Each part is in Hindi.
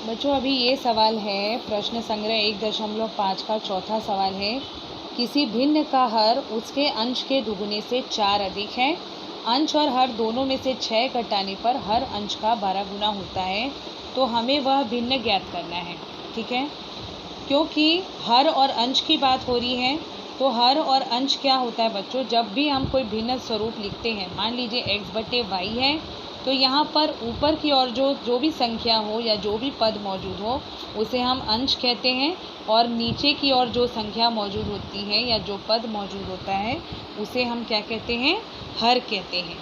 बच्चों अभी ये सवाल है, प्रश्न संग्रह 1.5 का चौथा सवाल है। किसी भिन्न का हर उसके अंश के दुगुने से 4 अधिक है। अंश और हर दोनों में से 6 घटाने पर हर अंश का 12 गुना होता है, तो हमें वह भिन्न ज्ञात करना है। ठीक है, क्योंकि हर और अंश की बात हो रही है, तो हर और अंश क्या होता है बच्चों, जब भी हम कोई भिन्न स्वरूप लिखते हैं, मान लीजिए x/y है, तो यहाँ पर ऊपर की ओर जो भी संख्या हो या जो भी पद मौजूद हो उसे हम अंश कहते हैं, और नीचे की ओर जो संख्या मौजूद होती है या जो पद मौजूद होता है उसे हम क्या कहते हैं, हर कहते हैं।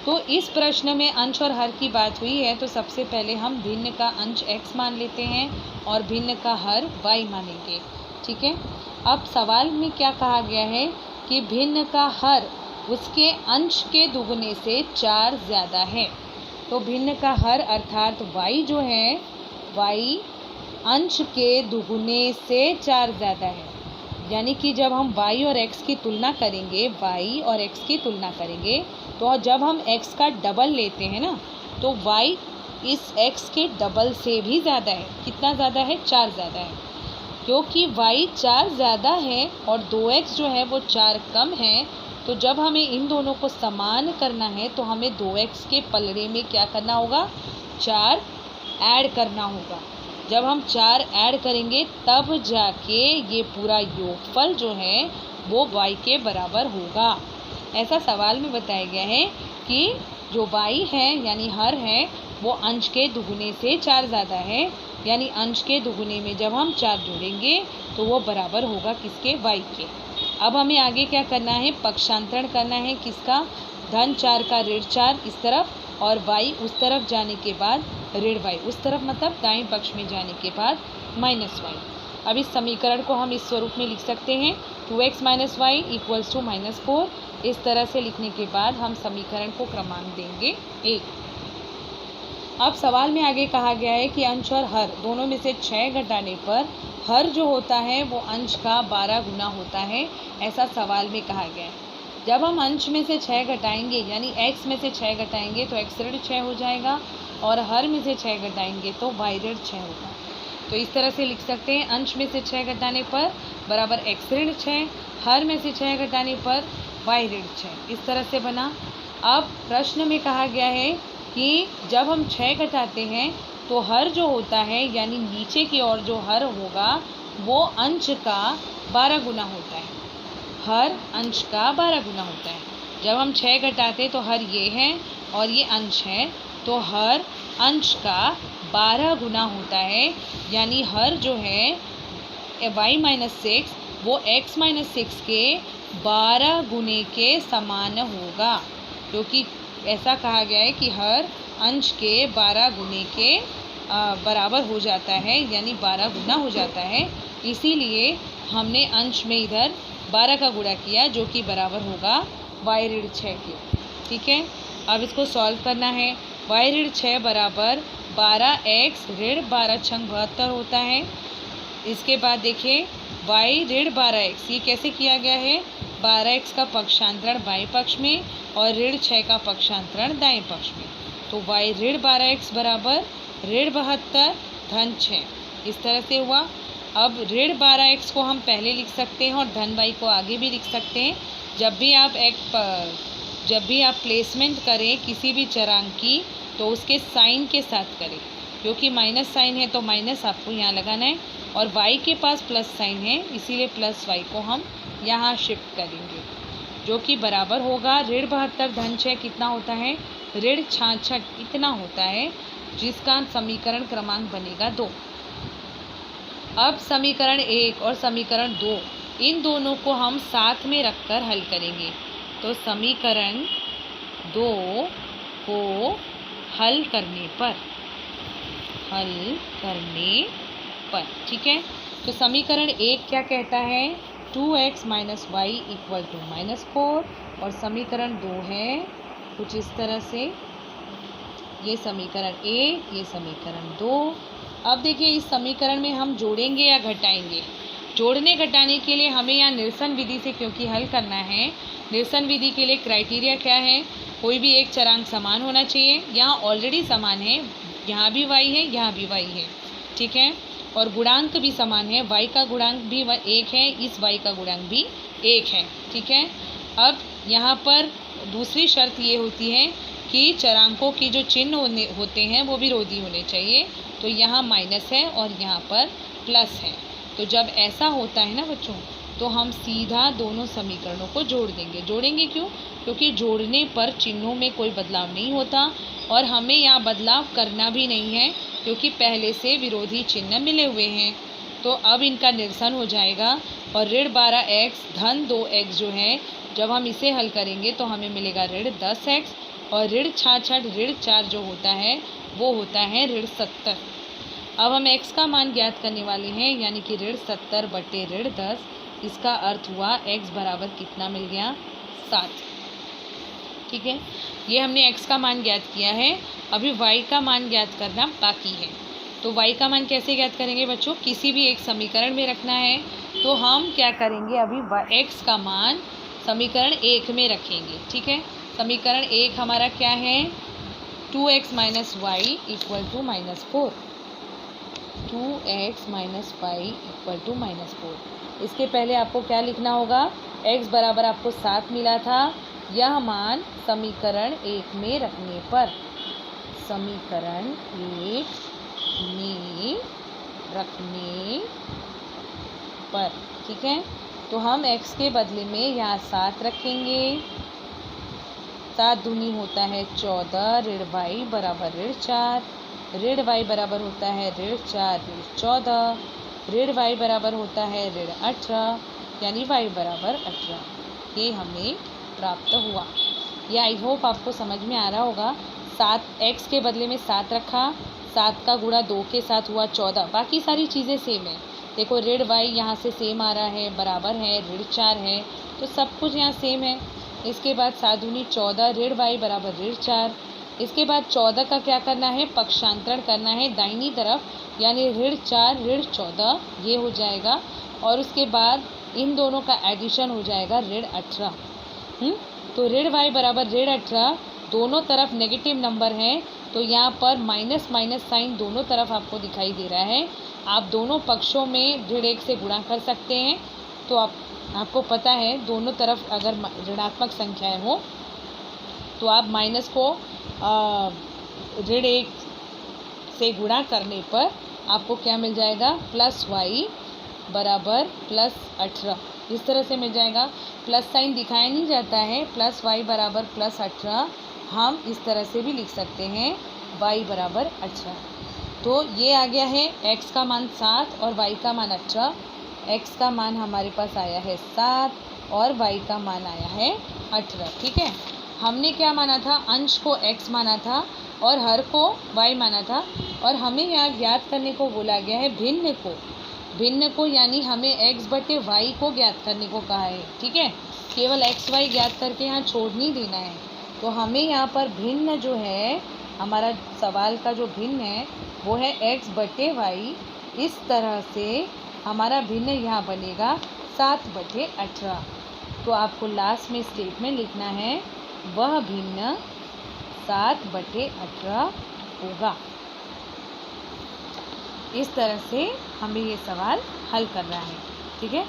तो इस प्रश्न में अंश और हर की बात हुई है, तो सबसे पहले हम भिन्न का अंश x मान लेते हैं और भिन्न का हर y मानेंगे। ठीक है, अब सवाल में क्या कहा गया है कि भिन्न का हर उसके अंश के दुगने से 4 ज़्यादा है। तो भिन्न का हर अर्थात y जो है, y अंश के दुगने से 4 ज़्यादा है। यानी कि जब हम y और x की तुलना करेंगे, y और x की तुलना करेंगे, तो जब हम x का डबल लेते हैं ना, तो y इस x के डबल से भी ज़्यादा है। कितना ज़्यादा है? 4 ज़्यादा है। क्योंकि y 4 ज़्यादा है और 2x जो है वो 4 कम है, तो जब हमें इन दोनों को समान करना है तो हमें 2x के पलड़े में क्या करना होगा, 4 ऐड करना होगा। जब हम 4 ऐड करेंगे तब जाके ये पूरा योगफल जो है वो y के बराबर होगा। ऐसा सवाल में बताया गया है कि जो y है यानी हर है वो अंश के दुगुने से 4 ज़्यादा है, यानी अंश के दुगुने में जब हम 4 जोड़ेंगे तो वो बराबर होगा किसके, y के। अब हमें आगे क्या करना है, पक्षांतरण करना है। किसका? धन 4 का ऋण 4 इस तरफ और y उस तरफ जाने के बाद ऋण y उस तरफ, मतलब दाएं पक्ष में जाने के बाद -y। अब इस समीकरण को हम इस स्वरूप में लिख सकते हैं, 2x - y = -4। इस तरह से लिखने के बाद हम समीकरण को क्रमांक देंगे 1। अब सवाल में आगे कहा गया है कि अंश और हर दोनों में से 6 घटाने पर हर जो होता है वो अंश का 12 गुना होता है। ऐसा सवाल में कहा गया है। जब हम अंश में से 6 घटाएंगे, यानी x में से 6 घटाएंगे तो x ऋण 6 हो जाएगा, और हर में से 6 घटाएंगे तो y ऋण 6 होगा। तो इस तरह से लिख सकते हैं, अंश में से 6 घटाने पर बराबर x ऋण 6, हर में से 6 घटाने पर y ऋण 6। इस तरह से बना। अब प्रश्न में कहा गया है कि जब हम 6 घटाते हैं तो हर जो होता है, यानी नीचे की ओर जो हर होगा वो अंश का 12 गुना होता है। हर अंश का 12 गुना होता है। जब हम 6 घटाते तो हर ये है और ये अंश है, तो हर अंश का 12 गुना होता है। यानी हर जो है y - 6 वो x - 6 के 12 गुने के समान होगा, क्योंकि ऐसा कहा गया है कि हर अंश के 12 गुने के बराबर हो जाता है, यानी 12 गुना हो जाता है। इसीलिए हमने अंश में इधर 12 का गुणा किया, जो कि बराबर होगा y ऋण 6 के। ठीक है, अब इसको सॉल्व करना है। y ऋण 6 बराबर 12x ऋण 12 छंग 72 होता है। इसके बाद देखिए y ऋण 12x, ये कैसे किया गया है, 12x का पक्षांतरण बाएं पक्ष में और ऋण 6 का पक्षांतरण दाएं पक्ष में। तो y ऋण 12x बराबर ऋण 72 धन 6। इस तरह से हुआ। अब ऋण 12x को हम पहले लिख सकते हैं और धन y को आगे भी लिख सकते हैं। जब भी आप प्लेसमेंट करें किसी भी चरांक की, तो उसके साइन के साथ करें, क्योंकि माइनस साइन है तो माइनस आपको यहाँ लगाना है, और y के पास प्लस साइन है इसीलिए प्लस y को हम यहाँ शिफ्ट करेंगे, जो कि बराबर होगा ऋण 72 धन 6 कितना होता है, ऋण 66 इतना होता है, जिसका समीकरण क्रमांक बनेगा 2। अब समीकरण 1 और समीकरण 2 इन दोनों को हम साथ में रखकर हल करेंगे। तो समीकरण 2 को हल करने पर ठीक है, तो समीकरण 1 क्या कहता है, 2x - y = -4, और समीकरण 2 है कुछ इस तरह से, ये समीकरण 1, ये समीकरण 2। अब देखिए इस समीकरण में हम जोड़ेंगे या घटाएंगे। जोड़ने घटाने के लिए हमें यहाँ निरसन विधि से क्योंकि हल करना है, निरसन विधि के लिए क्राइटेरिया क्या है, कोई भी एक चरांक समान होना चाहिए। यहाँ ऑलरेडी समान है, यहाँ भी y है, यहाँ भी y है, ठीक है, और गुणांक भी समान है, y का गुणांक भी 1 है, इस y का गुणांक भी 1 है। ठीक है, अब यहाँ पर दूसरी शर्त ये होती है कि चरांकों की जो चिन्ह होते हैं वो विरोधी होने चाहिए। तो यहाँ माइनस है और यहाँ पर प्लस है। तो जब ऐसा होता है ना बच्चों, तो हम सीधा दोनों समीकरणों को जोड़ देंगे। जोड़ेंगे क्यों? क्योंकि जोड़ने पर चिन्हों में कोई बदलाव नहीं होता और हमें यहाँ बदलाव करना भी नहीं है, क्योंकि पहले से विरोधी चिन्ह मिले हुए हैं। तो अब इनका निरसन हो जाएगा और ऋण 12x धन 2x जो है, जब हम इसे हल करेंगे तो हमें मिलेगा ऋण 10x, और ऋण 66 ऋण 4 जो होता है वो होता है ऋण 70। अब हम x का मान ज्ञात करने वाले हैं, यानी कि ऋण 70 बटे ऋण 10। इसका अर्थ हुआ x बराबर कितना मिल गया? 7। ठीक है, ये हमने x का मान ज्ञात किया है। अभी y का मान ज्ञात करना बाकी है। तो y का मान कैसे ज्ञात करेंगे बच्चों? किसी भी एक समीकरण में रखना है। तो हम क्या करेंगे, अभी x का मान समीकरण 1 में रखेंगे। ठीक है, समीकरण 1 हमारा क्या है? 2x minus Y equal to -4। 2x minus Y equal to -4। इसके पहले आपको क्या लिखना होगा? x बराबर आपको 7 मिला था, यह मान समीकरण 1 में रखने पर, समीकरण 1 में रखने पर। ठीक है, तो हम x के बदले में यहाँ 7 रखेंगे। 7 दूनी होता है 14, ऋण y बराबर ऋण 4, ऋण y बराबर होता है ऋण 4 ऋण 14, ऋण y बराबर होता है ऋण 18, यानी y बराबर 18। ये हमें प्राप्त हुआ। ये आई होप आपको समझ में आ रहा होगा। 7x के बदले में 7 रखा, 7 का गुणा 2 के साथ हुआ 14। बाकी सारी चीज़ें सेम है। देखो ऋण y यहाँ से सेम आ रहा है, बराबर है, ऋण 4 है, तो सब कुछ यहाँ सेम है। इसके बाद 7 दूनी 14, ऋण y बराबर ऋण 4। इसके बाद 14 का क्या करना है? पक्षांतरण करना है दाहिनी तरफ, यानी ऋण 4 ऋण 14 ये हो जाएगा, और उसके बाद इन दोनों का एडिशन हो जाएगा ऋण 18। तो ऋण y बराबर ऋण 18, दोनों तरफ नेगेटिव नंबर है, तो यहाँ पर माइनस माइनस साइन दोनों तरफ आपको दिखाई दे रहा है। आप दोनों पक्षों में ऋण 1 से गुणा कर सकते हैं। तो आपको पता है दोनों तरफ अगर ऋणात्मक संख्याएं हो तो आप माइनस को ऋण 1 से गुणा करने पर आपको क्या मिल जाएगा? प्लस y बराबर प्लस 18, इस तरह से मिल जाएगा। प्लस साइन दिखाया नहीं जाता है, प्लस y बराबर प्लस 18 हम इस तरह से भी लिख सकते हैं, y बराबर 18। तो ये आ गया है x का मान 7 और y का मान 18। x का मान हमारे पास आया है 7 और y का मान आया है 18। ठीक है, हमने क्या माना था? अंश को x माना था और हर को y माना था, और हमें यहाँ ज्ञात करने को बोला गया है भिन्न को। भिन्न को यानी हमें x बटे y को ज्ञात करने को कहा है। ठीक है, केवल x y ज्ञात करके यहाँ छोड़ नहीं देना है। तो हमें यहाँ पर भिन्न जो है, हमारा सवाल का जो भिन्न है वो है x बटे y। इस तरह से हमारा भिन्न यहाँ बनेगा 7 बटे 18। तो आपको लास्ट में स्टेटमेंट लिखना है, वह भिन्न 7 बटे 18 होगा। इस तरह से हमें ये सवाल हल करना है। ठीक है।